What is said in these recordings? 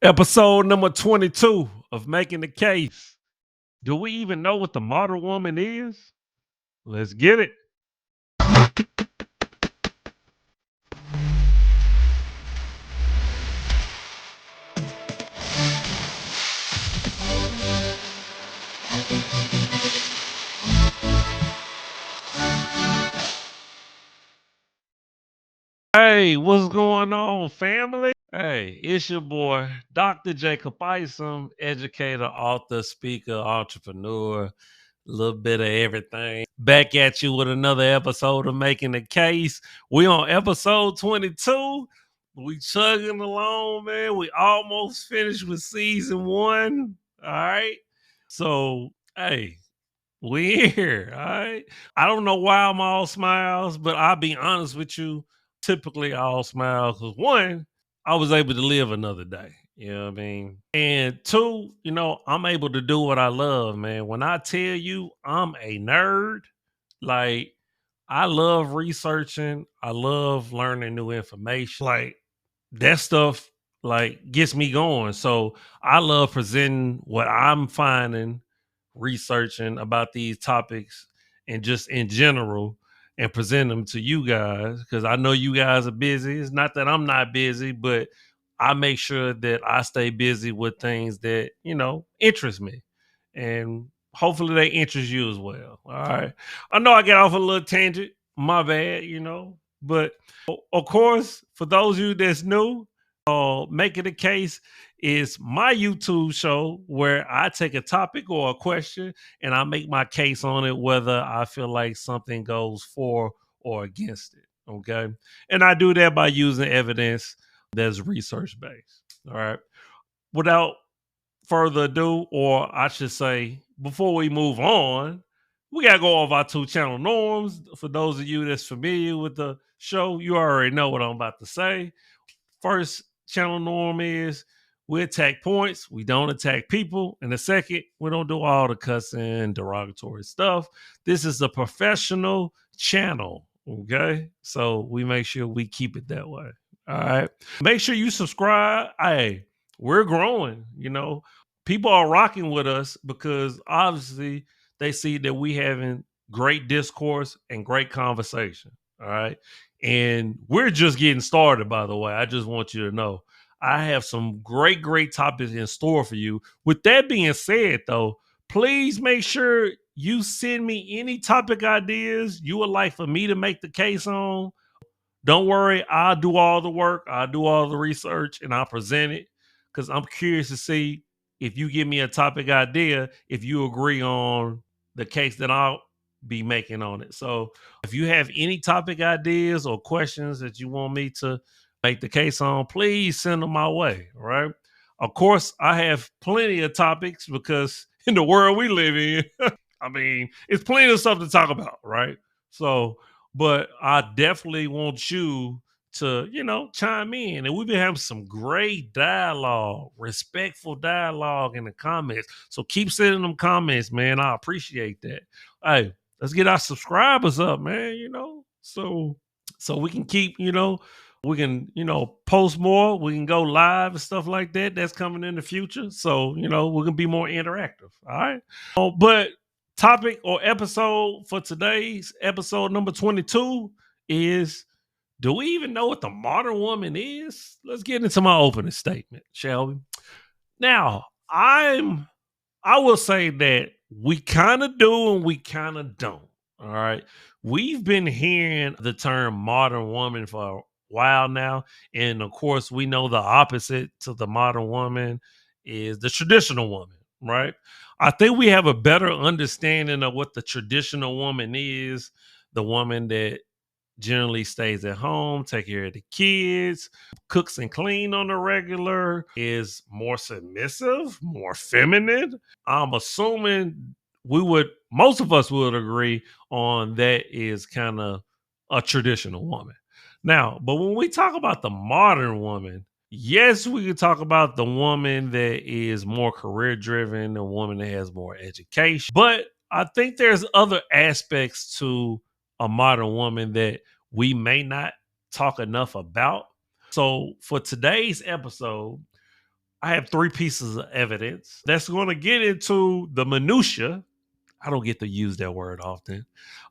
Episode number 22 of Making the Case. Do we even know what the modern woman is? Let's get it. Hey, what's going on, family? Hey, it's your boy, Dr. Jacob Isom, educator, author, speaker, entrepreneur, a little bit of everything. Back at you with another episode of Making the Case. We on episode 22. We chugging along, man. We almost finished with season one. All right. So, hey, we here. All right. I don't know why I'm all smiles, but I'll be honest with you. Typically, all smiles because one, I was able to live another day. You know what I mean? And two, I'm able to do what I love, man. When I tell you I'm a nerd, like I love researching, I love learning new information. Like that stuff gets me going. So I love presenting what I'm finding, researching about these topics and just in general and present them to you guys because I know you guys are busy. It's not that I'm not busy, but I make sure that I stay busy with things that, interest me. And hopefully they interest you as well. All right. I know I get off a little tangent. My bad, but of course, for those of you that's new, Making the Case is my YouTube show where I take a topic or a question and I make my case on it, whether I feel like something goes for or against it. Okay. And I do that by using evidence that's research based. All right. Without further ado, or I should say, before we move on, we gotta go over our two channel norms. For those of you that's familiar with the show, you already know what I'm about to say. First channel norm is we attack points, we don't attack people. And the second, we don't do all the cussing, derogatory stuff. This is a professional channel. Okay. So we make sure we keep it that way. All right. Make sure you subscribe. Hey, we're growing, people are rocking with us because obviously they see that we having great discourse and great conversation. All right. And we're just getting started, by the way. I just want you to know I have some great topics in store for you. With that being said, though, please make sure you send me any topic ideas you would like for me to make the case on. Don't worry, I'll do all the work, I'll do all the research, and I'll present it because I'm curious to see if you give me a topic idea, if you agree on the case that I'll be making on it. So if you have any topic ideas or questions that you want me to make the case on, please send them my way. All right. Of course, I have plenty of topics because in the world we live in, I mean, it's plenty of stuff to talk about, right? So, but I definitely want you to, chime in. And we've been having some great dialogue, respectful dialogue in the comments. So keep sending them comments, man. I appreciate that. Hey, let's get our subscribers up, man, so we can keep, we can, post more, we can go live and stuff like that. That's coming in the future. So, we're gonna be more interactive. All right. But topic or episode for today's episode number 22 is, do we even know what the modern woman is? Let's get into my opening statement, shall we? Now, I will say that we kind of do and we kind of don't. All right. We've been hearing the term modern woman for a while now. And of course, we know the opposite to the modern woman is the traditional woman, right? I think we have a better understanding of what the traditional woman is, the woman that generally stays at home, take care of the kids, cooks and clean on the regular, is more submissive, more feminine. I'm assuming most of us would agree on that is kind of a traditional woman. Now, but when we talk about the modern woman, yes, we could talk about the woman that is more career driven, the woman that has more education. But I think there's other aspects to a modern woman that we may not talk enough about. So for today's episode, I have three pieces of evidence that's going to get into the minutia. I don't get to use that word often,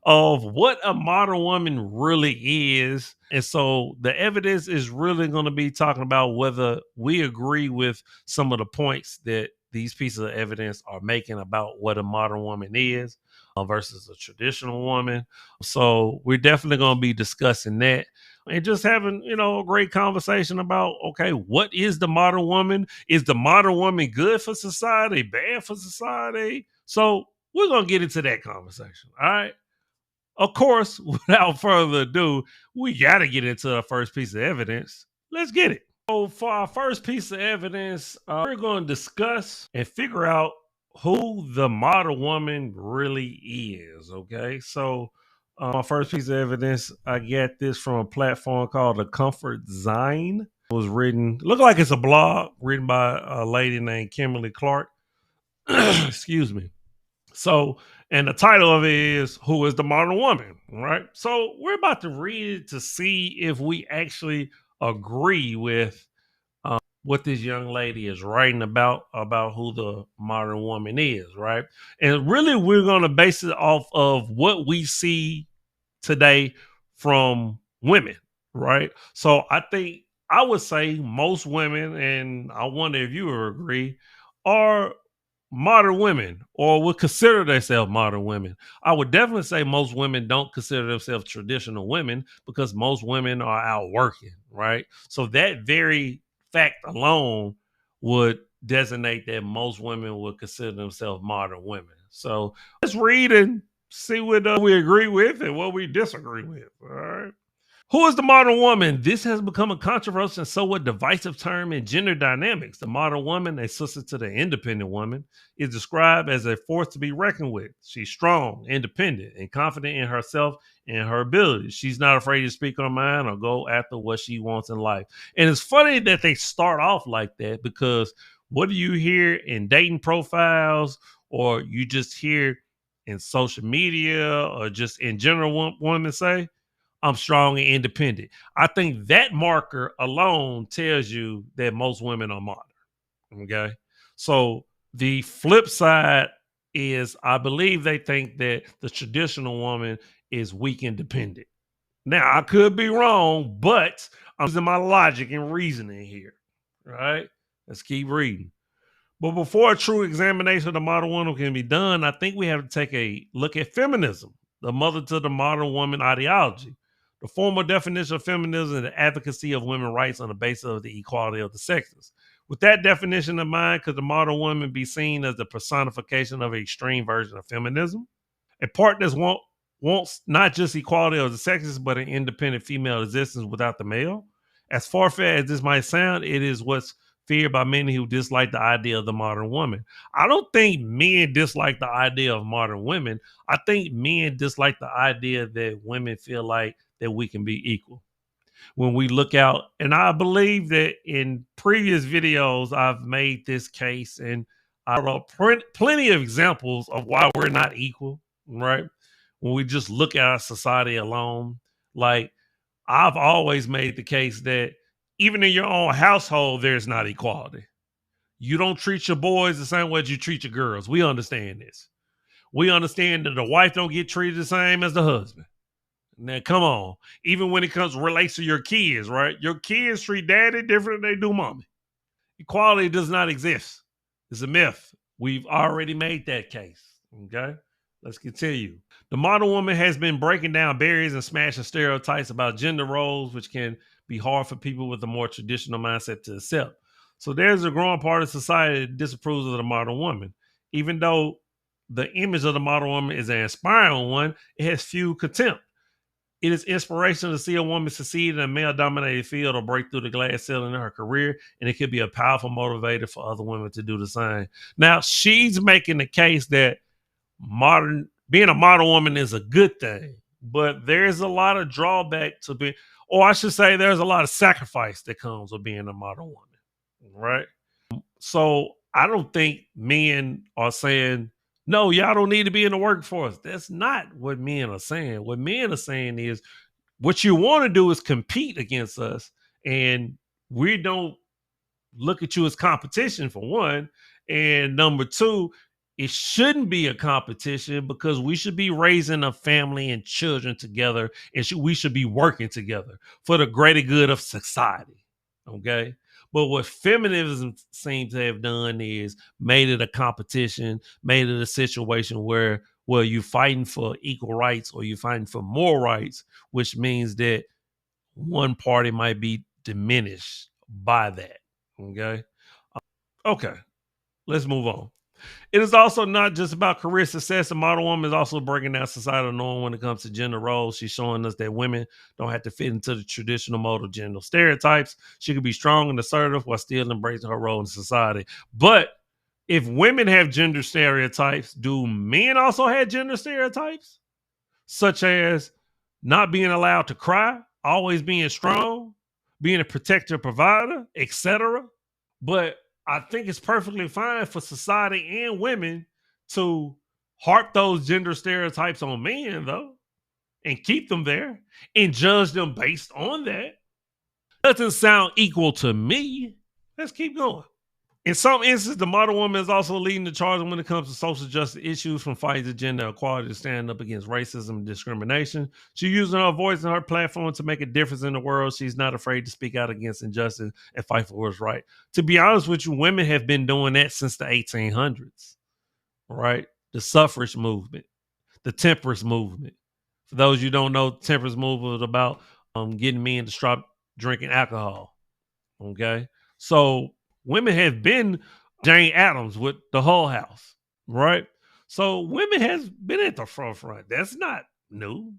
of what a modern woman really is. And so the evidence is really going to be talking about whether we agree with some of the points that these pieces of evidence are making about what a modern woman is versus a traditional woman. So we're definitely going to be discussing that and just having, a great conversation about, okay, what is the modern woman? Is the modern woman good for society, bad for society? So we're going to get into that conversation. All right. Of course, without further ado, we got to get into the first piece of evidence. Let's get it. So, for our first piece of evidence, we're going to discuss and figure out who the model woman really is. Okay. So, my first piece of evidence, I get this from a platform called the Comfort Zine. It was written, look like it's a blog written by a lady named Kimberly Clark. Excuse me. So, and the title of it is Who is the Modern Woman? Right. So, we're about to read it to see if we actually agree with what this young lady is writing about who the modern woman is. Right. And really, we're going to base it off of what we see today from women. Right. So, I think I would say most women, and I wonder if you would agree, are modern women or would consider themselves modern women. I would definitely say most women don't consider themselves traditional women because most women are out working, right? So that very fact alone would designate that most women would consider themselves modern women. So let's read and see what we agree with and what we disagree with. All right. Who is the modern woman? This has become a controversial and somewhat divisive term in gender dynamics. The modern woman, a sister to the independent woman, is described as a force to be reckoned with. She's strong, independent, and confident in herself and her abilities. She's not afraid to speak her mind or go after what she wants in life. And it's funny that they start off like that because what do you hear in dating profiles or you just hear in social media or just in general women say? I'm strong and independent. I think that marker alone tells you that most women are modern. Okay. So the flip side is I believe they think that the traditional woman is weak and dependent. Now, I could be wrong, but I'm using my logic and reasoning here. Right. Let's keep reading. But before a true examination of the modern woman can be done, I think we have to take a look at feminism, the mother to the modern woman ideology. The formal definition of feminism is the advocacy of women's rights on the basis of the equality of the sexes. With that definition in mind, could the modern woman be seen as the personification of an extreme version of feminism? A partner wants not just equality of the sexes, but an independent female existence without the male. As far-fetched as this might sound, it is what's feared by many who dislike the idea of the modern woman. I don't think men dislike the idea of modern women. I think men dislike the idea that women feel like that we can be equal. When we look out, and I believe that in previous videos, I've made this case and I wrote plenty of examples of why we're not equal, right? When we just look at our society alone, like I've always made the case that even in your own household, there's not equality. You don't treat your boys the same way as you treat your girls. We understand this. We understand that the wife don't get treated the same as the husband. Now, come on. Even when it comes relates to your kids, right? Your kids treat daddy different than they do mommy. Equality does not exist. It's a myth. We've already made that case. Okay. Let's continue. The modern woman has been breaking down barriers and smashing stereotypes about gender roles, which can be hard for people with a more traditional mindset to accept. So there's a growing part of society that disapproves of the modern woman. Even though the image of the modern woman is an inspiring one, it has few contempt. It is inspirational to see a woman succeed in a male dominated field or break through the glass ceiling in her career, and it could be a powerful motivator for other women to do the same. Now, she's making the case that being a modern woman is a good thing, but there's a lot of drawback to being, or I should say, there's a lot of sacrifice that comes with being a modern woman, right? So I don't think men are saying, no, y'all don't need to be in the workforce. That's not what men are saying. What men are saying is what you want to do is compete against us. And we don't look at you as competition for one. And number two, it shouldn't be a competition because we should be raising a family and children together, and we should be working together for the greater good of society. Okay. But what feminism seems to have done is made it a competition, made it a situation where, well, you're fighting for equal rights or you're fighting for more rights, which means that one party might be diminished by that. Okay. Okay. Let's move on. It is also not just about career success. The model woman is also breaking down societal norm when it comes to gender roles. She's showing us that women don't have to fit into the traditional mode of gender stereotypes. She can be strong and assertive while still embracing her role in society. But if women have gender stereotypes, do men also have gender stereotypes? Such as not being allowed to cry, always being strong, being a protector provider, etc. But I think it's perfectly fine for society and women to harp those gender stereotypes on men, though, and keep them there and judge them based on that. Doesn't sound equal to me. Let's keep going. In some instances, the model woman is also leading the charge when it comes to social justice issues, from fighting to gender equality to standing up against racism and discrimination. She's using her voice and her platform to make a difference in the world. She's not afraid to speak out against injustice and fight for what's right. To be honest with you, women have been doing that since the 1800s, right? The suffrage movement, the temperance movement. For those of you who don't know, the temperance movement was about getting men to stop drinking alcohol. Okay. So women have been Jane Addams with the Hull House, right? So women has been at the forefront. That's not new.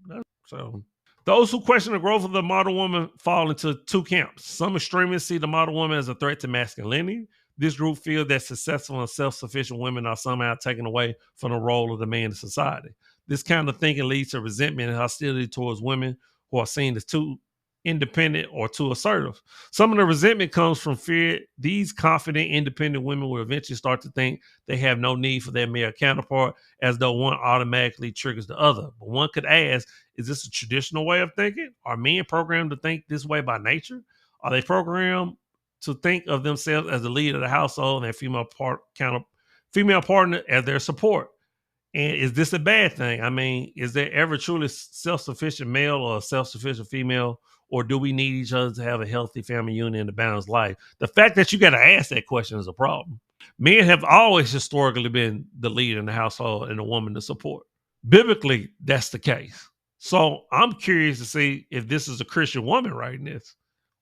So those who question the growth of the model woman fall into two camps. Some extremists see the model woman as a threat to masculinity. This group feels that successful and self-sufficient women are somehow taken away from the role of the man in society. This kind of thinking leads to resentment and hostility towards women who are seen as too independent or too assertive. Some of the resentment comes from fear these confident, independent women will eventually start to think they have no need for their male counterpart, as though one automatically triggers the other. But one could ask, is this a traditional way of thinking? Are men programmed to think this way by nature? Are they programmed to think of themselves as the leader of the household and their female partner as their support? And is this a bad thing? I mean, is there ever truly self-sufficient male or a self-sufficient female, or do we need each other to have a healthy family unit and a balanced life? The fact that you got to ask that question is a problem. Men have always historically been the leader in the household and the woman to support. Biblically, that's the case. So I'm curious to see if this is a Christian woman writing this,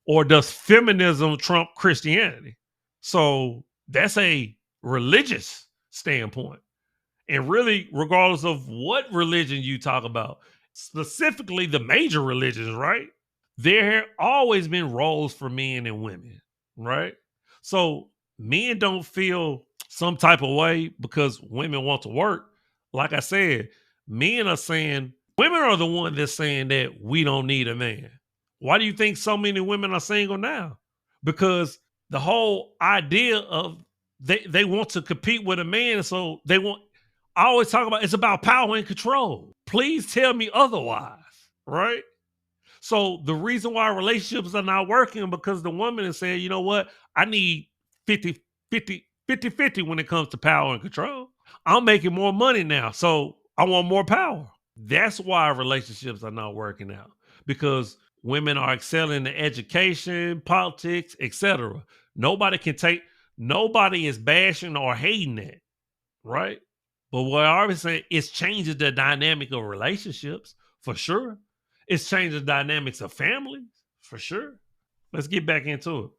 or does feminism trump Christianity? So that's a religious standpoint. And really, regardless of what religion you talk about, specifically the major religions, right? There have always been roles for men and women, right? So men don't feel some type of way because women want to work. Like I said, men are saying, women are the one that's saying that we don't need a man. Why do you think so many women are single now? Because the whole idea of they want to compete with a man, so they want, I always talk about, it's about power and control. Please tell me otherwise, right? So the reason why relationships are not working because the woman is saying, you know what, I need 50 when it comes to power and control. I'm making more money now, so I want more power. That's why relationships are not working out, because women are excelling in education, politics, etc. Nobody is bashing or hating that, right? But what I always say, it's changing the dynamic of relationships for sure. It's changing the dynamics of families for sure. Let's get back into it.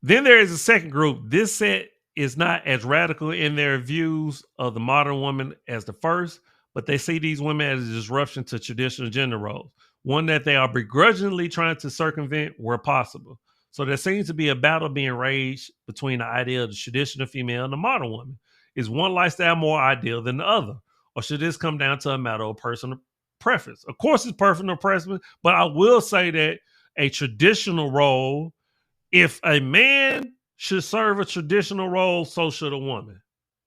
Then there is a second group. This set is not as radical in their views of the modern woman as the first, but they see these women as a disruption to traditional gender roles, one that they are begrudgingly trying to circumvent where possible. So there seems to be a battle being raged between the idea of the traditional female and the modern woman. Is one lifestyle more ideal than the other? Or should this come down to a matter of personal preference? Of course, it's personal preference, but I will say that a traditional role, if a man should serve a traditional role, so should a woman,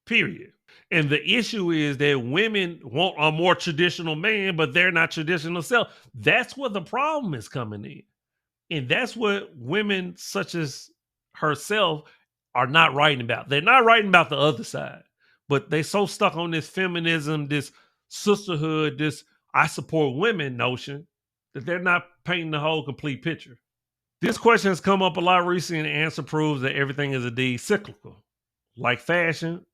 period. And the issue is that women want a more traditional man, but they're not traditional self. That's where the problem is coming in. And that's what women such as herself are not writing about. They're not writing about the other side, but they so stuck on this feminism, this sisterhood, this I support women notion that they're not painting the whole complete picture. This question has come up a lot recently, and the answer proves that everything is indeed cyclical. Like fashion,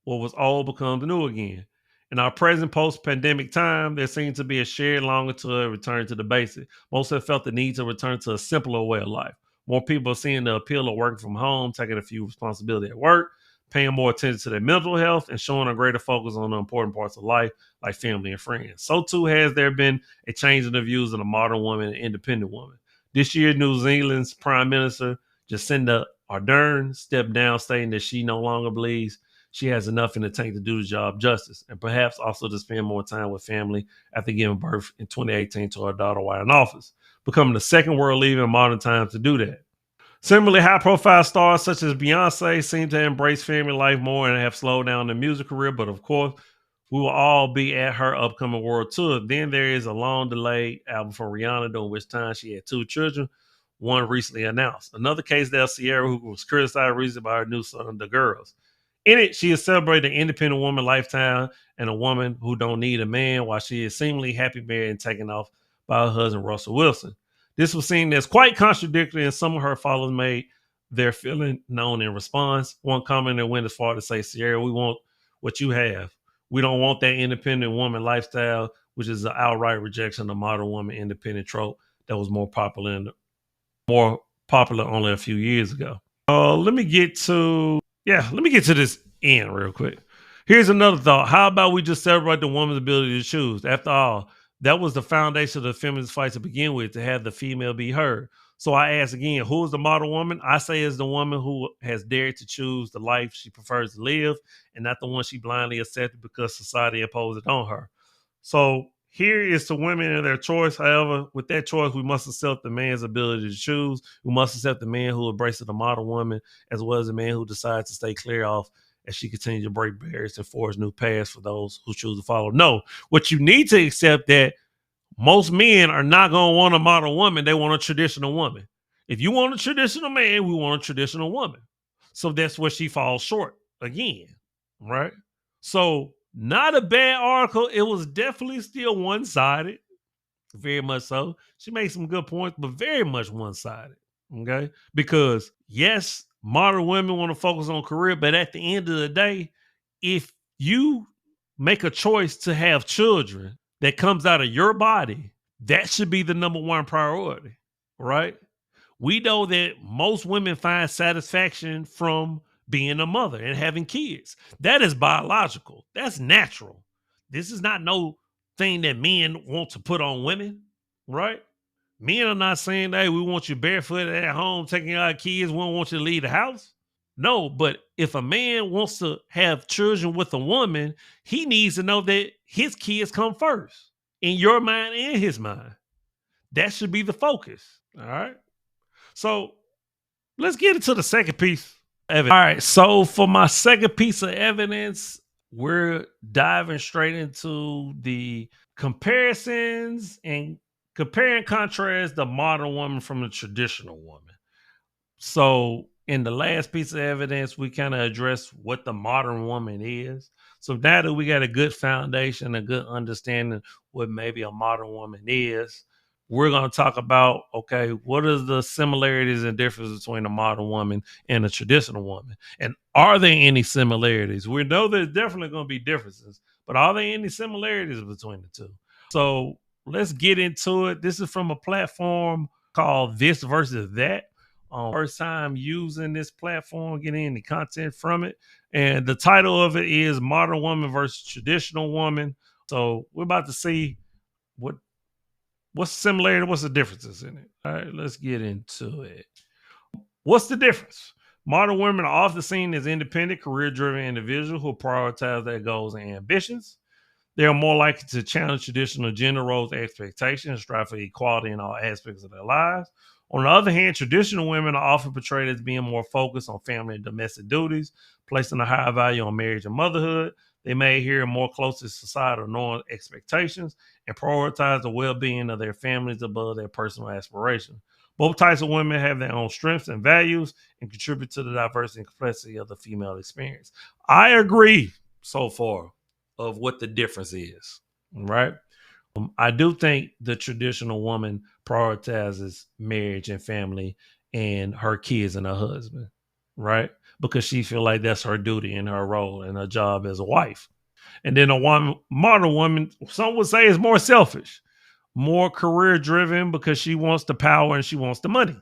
what was old becomes new again. In our present post-pandemic time, there seems to be a shared longing to return to the basic. Most have felt the need to return to a simpler way of life. More people are seeing the appeal of working from home, taking a few responsibility at work, paying more attention to their mental health, and showing a greater focus on the important parts of life, like family and friends. So too has there been a change in the views of the modern woman and independent woman. This year, New Zealand's Prime Minister Jacinda Ardern stepped down, stating that she no longer believes she has enough in the tank to do the job justice, and perhaps also to spend more time with family after giving birth in 2018 to her daughter while in office, becoming the second world leader in modern times to do that. Similarly, high-profile stars such as Beyonce seem to embrace family life more and have slowed down their music career, but of course, we will all be at her upcoming world tour. Then there is a long-delayed album from Rihanna, during which time she had two children, one recently announced. Another case there, Sierra, who was criticized recently by her new son, The Girls. In it, she is celebrating an independent woman lifetime and a woman who don't need a man, while she is seemingly happy married and taken off by her husband, Russell Wilson. This was seen as quite contradictory, and some of her followers made their feeling known in response. One commenter went as far to say, Sierra, we want what you have. We don't want that independent woman lifestyle, which is an outright rejection of the modern woman independent trope that was more popular only a few years ago. Let me get to this end real quick. Here's another thought. How about we just celebrate the woman's ability to choose? After all, that was the foundation of the feminist fight to begin with, to have the female be heard. So I ask again, who is the model woman? I say is the woman who has dared to choose the life she prefers to live, and not the one she blindly accepted because society imposed it on her. So here is to women and their choice. However, with that choice, we must accept the man's ability to choose. We must accept the man who embraces the model woman, as well as the man who decides to stay clear off as she continues to break barriers and forge new paths for those who choose to follow. No, what you need to accept that most men are not going to want a model woman. They want a traditional woman. If you want a traditional man, we want a traditional woman. So that's where she falls short again, right? So not a bad article. It was definitely still one-sided, very much so. She made some good points, but very much one-sided, okay? Because yes, modern women want to focus on career, but at the end of the day, if you make a choice to have children that comes out of your body, that should be the number one priority, right? We know that most women find satisfaction from being a mother and having kids. That is biological. That's natural. This is not no thing that men want to put on women, right? Men are not saying, hey, we want you barefoot at home taking our kids. We don't want you to leave the house. No, but if a man wants to have children with a woman, he needs to know that his kids come first in your mind and his mind. That should be the focus. All right. So let's get into the second piece of evidence. All right. So for my second piece of evidence, we're diving straight into the comparisons and compare and contrast the modern woman from the traditional woman. So in the last piece of evidence, we kind of addressed what the modern woman is. So now that we got a good foundation, a good understanding what maybe a modern woman is, we're going to talk about, okay, what are the similarities and differences between a modern woman and a traditional woman? And are there any similarities? We know there's definitely going to be differences, but are there any similarities between the two? So let's get into it. This is from a platform called This Versus That. First time using this platform, getting any content from it. And the title of it is Modern Woman versus Traditional Woman. So we're about to see what's the similarity, what's the differences in it. All right, let's get into it. What's the difference? Modern women are often seen as independent, career-driven individuals who prioritize their goals and ambitions. They are more likely to challenge traditional gender roles, expectations, and strive for equality in all aspects of their lives. On the other hand, traditional women are often portrayed as being more focused on family and domestic duties, placing a higher value on marriage and motherhood. They may adhere more closely to societal norms, expectations, and prioritize the well-being of their families above their personal aspirations. Both types of women have their own strengths and values and contribute to the diversity and complexity of the female experience. I agree so far of what the difference is, right? I do think the traditional woman prioritizes marriage and family and her kids and her husband, right? Because she feel like that's her duty and her role and her job as a wife. And then modern woman, some would say, is more selfish, more career driven because she wants the power and she wants the money.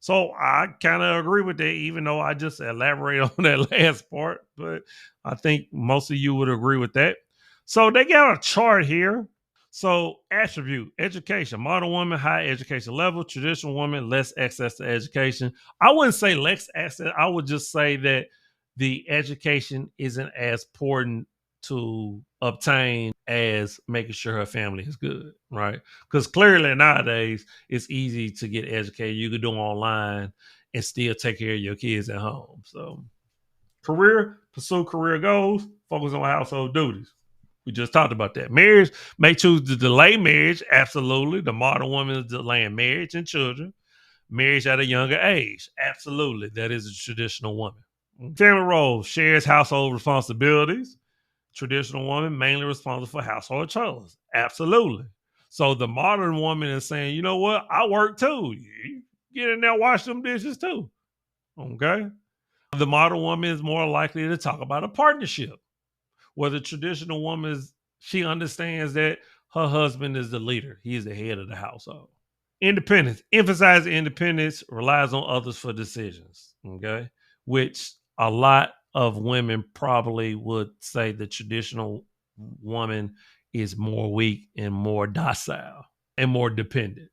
So I kind of agree with that, even though I just elaborate on that last part. But I think most of you would agree with that. So they got a chart here. So attribute, education, modern woman, high education level, traditional woman, less access to education. I wouldn't say less access. I would just say that the education isn't as important to obtain as making sure her family is good, right? Because clearly nowadays it's easy to get educated. You can do online and still take care of your kids at home. So career, pursue career goals, focus on household duties. We just talked about that. Marriage may choose to delay marriage. Absolutely. The modern woman is delaying marriage and children. Marriage at a younger age. Absolutely. That is a traditional woman. Family roles, shares household responsibilities. Traditional woman mainly responsible for household chores. Absolutely. So the modern woman is saying, you know what? I work too. You get in there, wash them dishes too. Okay. The modern woman is more likely to talk about a partnership. Where the traditional woman is, she understands that her husband is the leader. He is the head of the household. Independence. Emphasizes independence, relies on others for decisions. Okay. Which a lot of women probably would say the traditional woman is more weak and more docile and more dependent.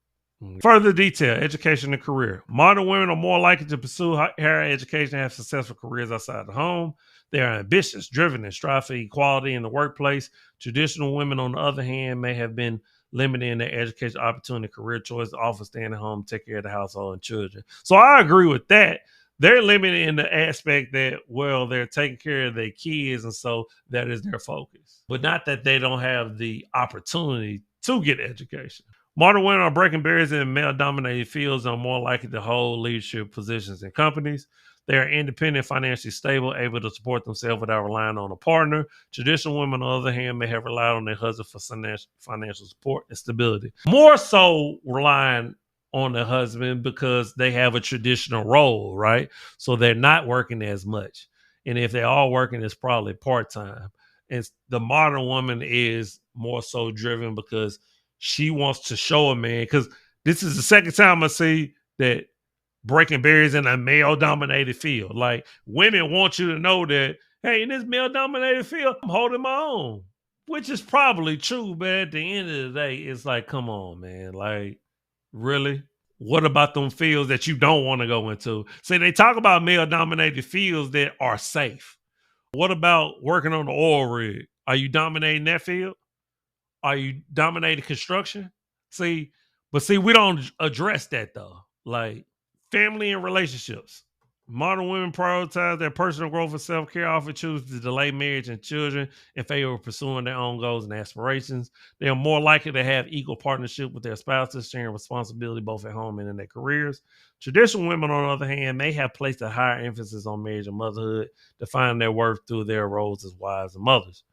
Further detail, education and career. Modern women are more likely to pursue higher education and have successful careers outside the home. They are ambitious, driven, and strive for equality in the workplace. Traditional women, on the other hand, may have been limited in their education opportunity, career choice, often staying at home, take care of the household and children. So I agree with that. They're limited in the aspect that, well, they're taking care of their kids, and so that is their focus. But not that they don't have the opportunity to get education. Modern women are breaking barriers in male-dominated fields and are more likely to hold leadership positions in companies. They are independent, financially stable, able to support themselves without relying on a partner. Traditional women, on the other hand, may have relied on their husband for financial support and stability. More so relying on the husband because they have a traditional role, right? So they're not working as much. And if they are working, it's probably part-time. And the modern woman is more so driven because she wants to show a man, because this is the second time I see that breaking barriers in a male dominated field. Like, women want you to know that, hey, in this male dominated field, I'm holding my own, which is probably true. But at the end of the day, it's like, come on, man. Like, really? What about them fields that you don't want to go into? See, they talk about male dominated fields that are safe. What about working on the oil rig? Are you dominating that field? Are you dominating construction? See, but see, we don't address that though. Like, family and relationships. Modern women prioritize their personal growth and self care, often choose to delay marriage and children in favor of pursuing their own goals and aspirations. They are more likely to have equal partnership with their spouses, sharing responsibility both at home and in their careers. Traditional women, on the other hand, may have placed a higher emphasis on marriage and motherhood, defining their worth through their roles as wives and mothers.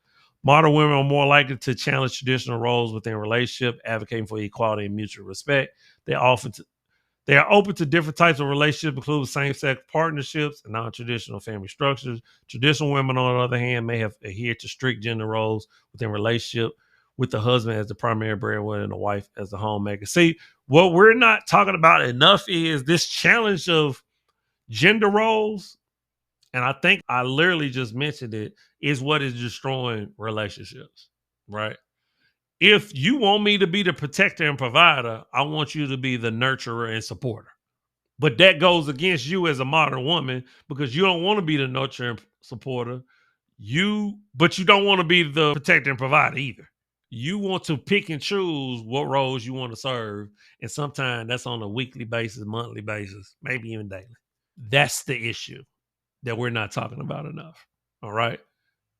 Modern women are more likely to challenge traditional roles within a relationship, advocating for equality and mutual respect. They are open to different types of relationships, including same-sex partnerships and non-traditional family structures. Traditional women, on the other hand, may have adhered to strict gender roles within relationship, with the husband as the primary breadwinner and the wife as the homemaker. See, what we're not talking about enough is this challenge of gender roles, and I think I literally just mentioned it, is what is destroying relationships, right? If you want me to be the protector and provider, I want you to be the nurturer and supporter. But that goes against you as a modern woman because you don't want to be the nurturer and supporter. But you don't want to be the protector and provider either. You want to pick and choose what roles you want to serve. And sometimes that's on a weekly basis, monthly basis, maybe even daily. That's the issue that we're not talking about enough. All right.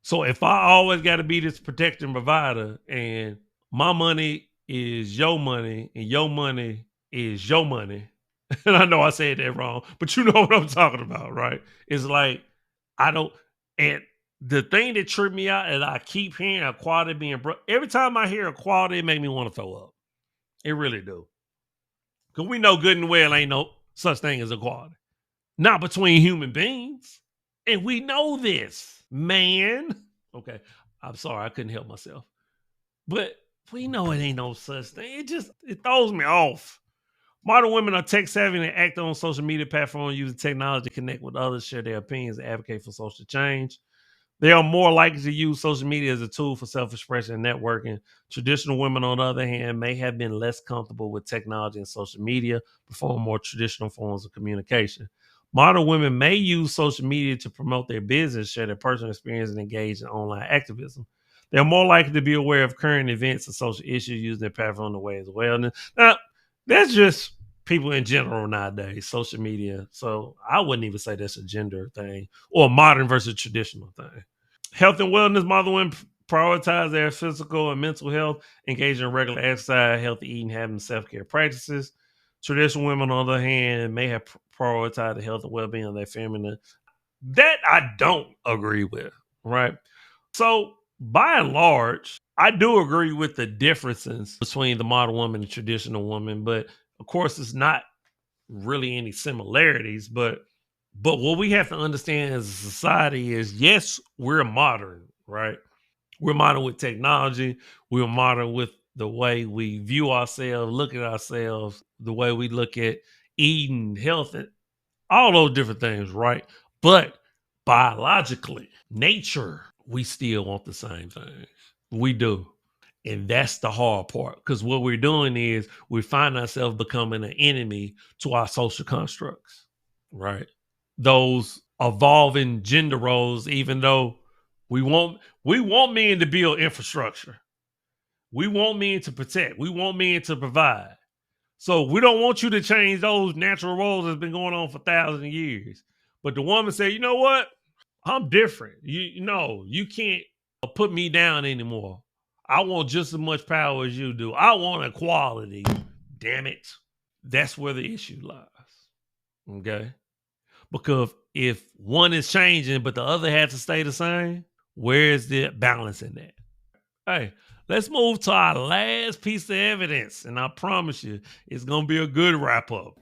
So if I always got to be this protector and provider, and my money is your money and your money is your money, And I know I said that wrong, but you know what I'm talking about, right? It's like I don't and the thing that tripped me out is I keep hearing equality being every time I hear equality, it make me want to throw up. It really do. Because we know good and well ain't no such thing as equality. Not between human beings. And we know this, man. Okay. I'm sorry, I couldn't help myself. But we know it ain't no such thing. It throws me off. Modern women are tech savvy and active on social media platforms using technology to connect with others, share their opinions, and advocate for social change. They are more likely to use social media as a tool for self-expression and networking. Traditional women, on the other hand, may have been less comfortable with technology and social media, perform more traditional forms of communication. Modern women may use social media to promote their business, share their personal experience, and engage in online activism. They're more likely to be aware of current events and social issues, using their platform in a way as well. Now, that's just people in general nowadays, social media. So I wouldn't even say that's a gender thing or modern versus traditional thing. Health and wellness, modern women prioritize their physical and mental health, engage in regular exercise, healthy eating, having self-care practices. Traditional women, on the other hand, may have prioritized the health and well-being of their family. That I don't agree with, right? So by and large, I do agree with the differences between the modern woman and traditional woman, but of course, it's not really any similarities. But what we have to understand as a society is, yes, we're modern, right? We're modern with technology. We're modern with the way we view ourselves, look at ourselves, the way we look at eating, health, and all those different things, right? But biologically, nature, we still want the same things. We do. And that's the hard part, because what we're doing is we find ourselves becoming an enemy to our social constructs, right? Those evolving gender roles, even though we want men to build infrastructure. We want men to protect. We want men to provide. So we don't want you to change those natural roles that's been going on for thousands of years. But the woman said, you know what? I'm different. You know, you can't put me down anymore. I want just as much power as you do. I want equality. Damn it. That's where the issue lies. Okay. Because if one is changing, but the other has to stay the same, where is the balance in that? Hey, let's move to our last piece of evidence. And I promise you, it's going to be a good wrap up.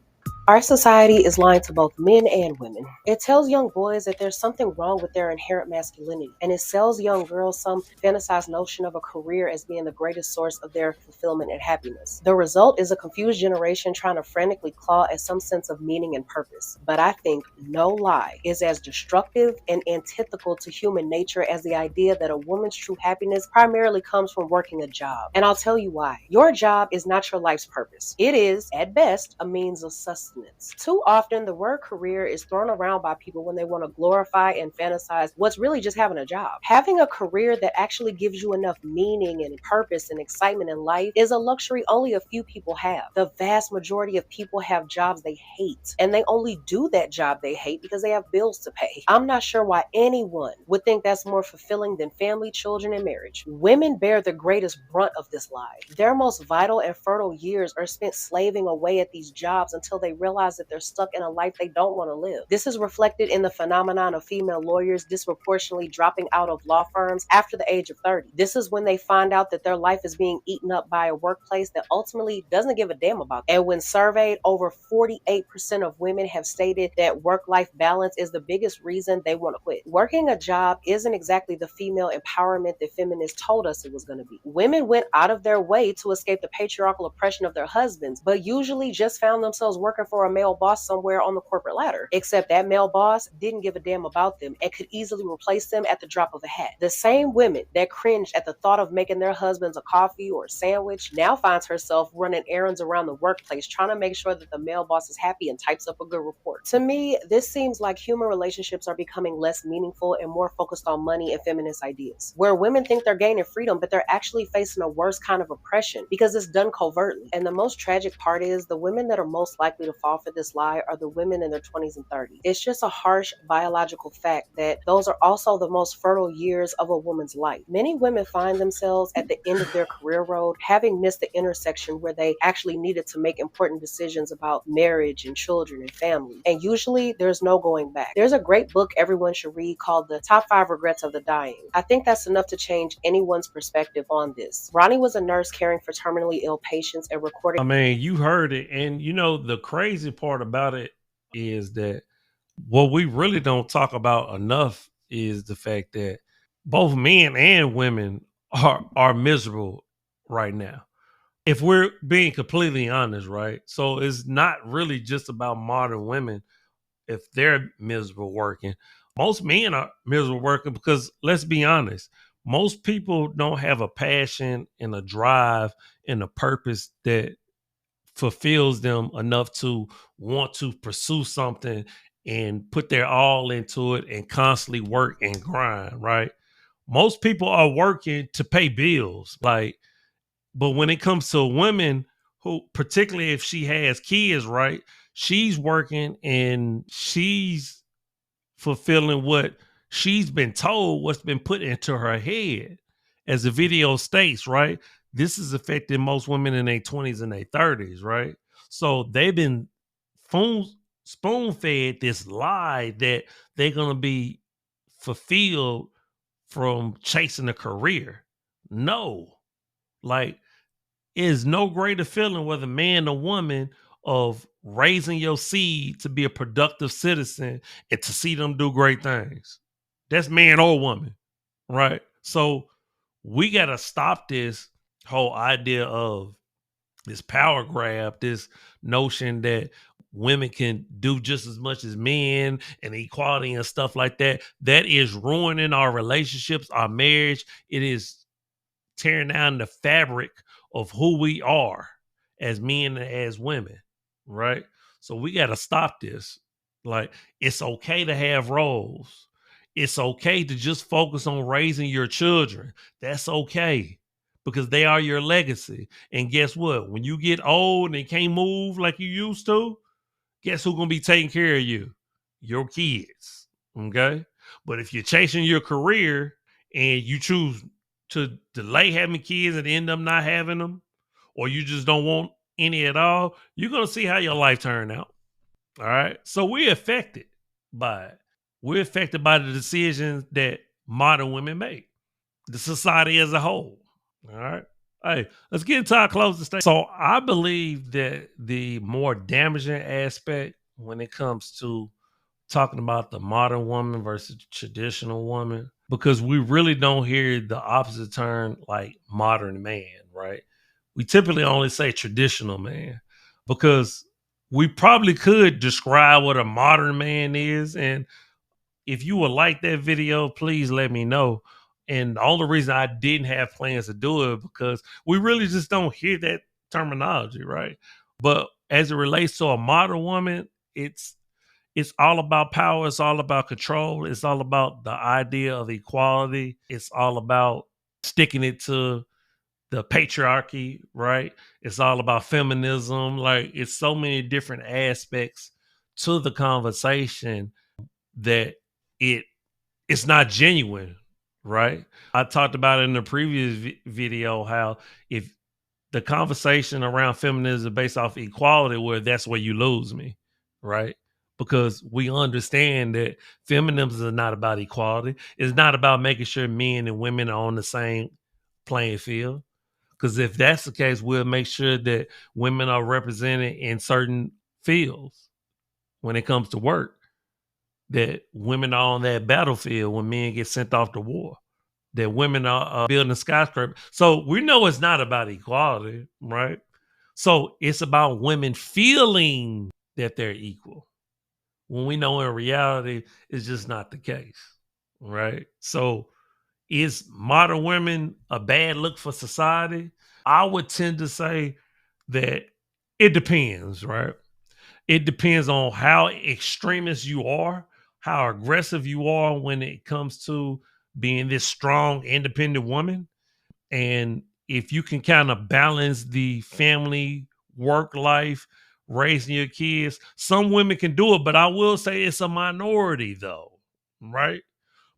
Our society is lying to both men and women. It tells young boys that there's something wrong with their inherent masculinity, and it sells young girls some fantasized notion of a career as being the greatest source of their fulfillment and happiness. The result is a confused generation trying to frantically claw at some sense of meaning and purpose. But I think no lie is as destructive and antithetical to human nature as the idea that a woman's true happiness primarily comes from working a job. And I'll tell you why. Your job is not your life's purpose. It is, at best, a means of sustenance. Too often, the word career is thrown around by people when they want to glorify and fantasize what's really just having a job. Having a career that actually gives you enough meaning and purpose and excitement in life is a luxury only a few people have. The vast majority of people have jobs they hate, and they only do that job they hate because they have bills to pay. I'm not sure why anyone would think that's more fulfilling than family, children, and marriage. Women bear the greatest brunt of this lie. Their most vital and fertile years are spent slaving away at these jobs until they realize that they're stuck in a life they don't want to live. This is reflected in the phenomenon of female lawyers disproportionately dropping out of law firms after the age of 30. This is when they find out that their life is being eaten up by a workplace that ultimately doesn't give a damn about them. And when surveyed, over 48% of women have stated that work-life balance is the biggest reason they want to quit. Working a job isn't exactly the female empowerment that feminists told us it was going to be. Women went out of their way to escape the patriarchal oppression of their husbands, but usually just found themselves working for a male boss somewhere on the corporate ladder. Except that male boss didn't give a damn about them and could easily replace them at the drop of a hat. The same women that cringed at the thought of making their husbands a coffee or a sandwich now finds herself running errands around the workplace trying to make sure that the male boss is happy and types up a good report. To me, this seems like human relationships are becoming less meaningful and more focused on money and feminist ideas, where women think they're gaining freedom, but they're actually facing a worse kind of oppression because it's done covertly. And the most tragic part is the women that are most likely to fall for this lie are the women in their 20s and 30s. It's just a harsh biological fact that those are also the most fertile years of a woman's life. Many women find themselves at the end of their career road, having missed the intersection where they actually needed to make important decisions about marriage and children and family. And usually there's no going back. There's a great book everyone should read called The Top 5 Regrets of the Dying. I think that's enough to change anyone's perspective on this. Ronnie was a nurse caring for terminally ill patients and recording. I mean, you heard it. And you know, the crazy part about it is that what we really don't talk about enough is the fact that both men and women are miserable right now. If we're being completely honest, right? So it's not really just about modern women if they're miserable working. Most men are miserable working because let's be honest, most people don't have a passion and a drive and a purpose that fulfills them enough to want to pursue something and put their all into it and constantly work and grind, right? Most people are working to pay bills, like, but when it comes to women who, particularly if she has kids, right, she's working and she's fulfilling what she's been told, what's been put into her head. As the video states, right? This is affecting most women in their 20s and their 30s, right? So they've been spoon fed this lie that they're going to be fulfilled from chasing a career. No, like, is no greater feeling, whether man or woman, of raising your seed to be a productive citizen and to see them do great things. That's man or woman, right? So we got to stop this whole idea of this power grab, this notion that women can do just as much as men and equality and stuff like that. That is ruining our relationships, our marriage. It is tearing down the fabric of who we are as men and as women, right? So we got to stop this. Like, it's okay to have roles. It's okay to just focus on raising your children. That's okay because they are your legacy. And guess what? When you get old and can't move like you used to, guess who's going to be taking care of you? Your kids. Okay. But if you're chasing your career and you choose to delay having kids and end up not having them, or you just don't want any at all, you're going to see how your life turn out. All right. So we're affected by it. We're affected by the decisions that modern women make, the society as a whole. All right. Hey, let's get into our closing statement. So I believe that the more damaging aspect when it comes to talking about the modern woman versus the traditional woman, because we really don't hear the opposite term like modern man, right? We typically only say traditional man because we probably could describe what a modern man is. And if you would like that video, please let me know. And the only reason I didn't have plans to do it because we really just don't hear that terminology, right? But as it relates to a modern woman, it's all about power. It's all about control. It's all about the idea of equality. It's all about sticking it to the patriarchy, right? It's all about feminism. Like, it's so many different aspects to the conversation that it it's not genuine, right? I talked about it in the previous video how if the conversation around feminism is based off equality, where that's where you lose me, right? Because we understand that feminism is not about equality. It's not about making sure men and women are on the same playing field. Because if that's the case, we'll make sure that women are represented in certain fields when it comes to work, that women are on that battlefield when men get sent off to war, that women are building skyscrapers. So we know it's not about equality, right? So it's about women feeling that they're equal when we know in reality it's just not the case, right? So is modern women a bad look for society? I would tend to say that it depends, right? It depends on how extremist you are, how aggressive you are when it comes to being this strong, independent woman. And if you can kind of balance the family work life raising your kids. Some women can do it, but I will say it's a minority though, right?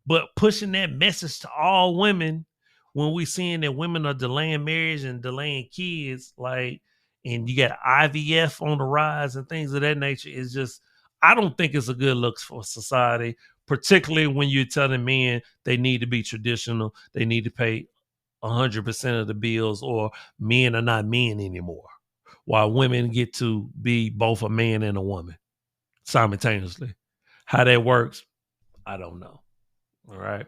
But pushing that message to all women when we seeing that women are delaying marriage and delaying kids, like, and you got IVF on the rise and things of that nature is just, I don't think it's a good look for society, particularly when you're telling men they need to be traditional, they need to pay 100% of the bills, or men are not men anymore, while women get to be both a man and a woman simultaneously. How that works, I don't know. All right.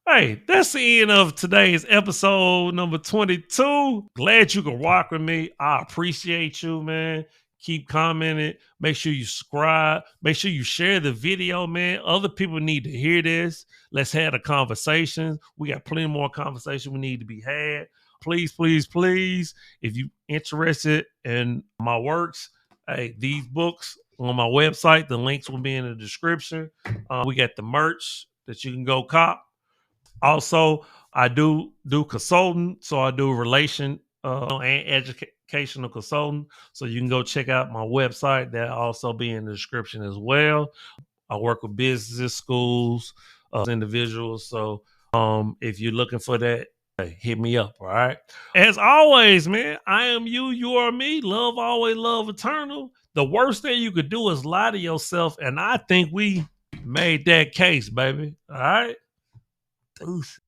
Hey, that's the end of today's episode number 22. Glad you could rock with me. I appreciate you, man. Keep commenting. Make sure you subscribe. Make sure you share the video, man. Other people need to hear this. Let's have a conversation. We got plenty more conversation we need to be had. Please, please, please, if you're interested in my works, hey, these books on my website, the links will be in the description. We got the merch that you can go cop. Also, I do consulting, so I do relation and educational consulting. So you can go check out my website. That also be in the description as well. I work with businesses, schools, individuals. So if you're looking for that, hey, hit me up. All right. As always, man, I am you. You are me. Love always, love eternal. The worst thing you could do is lie to yourself, and I think we made that case, baby. All right. Deuces.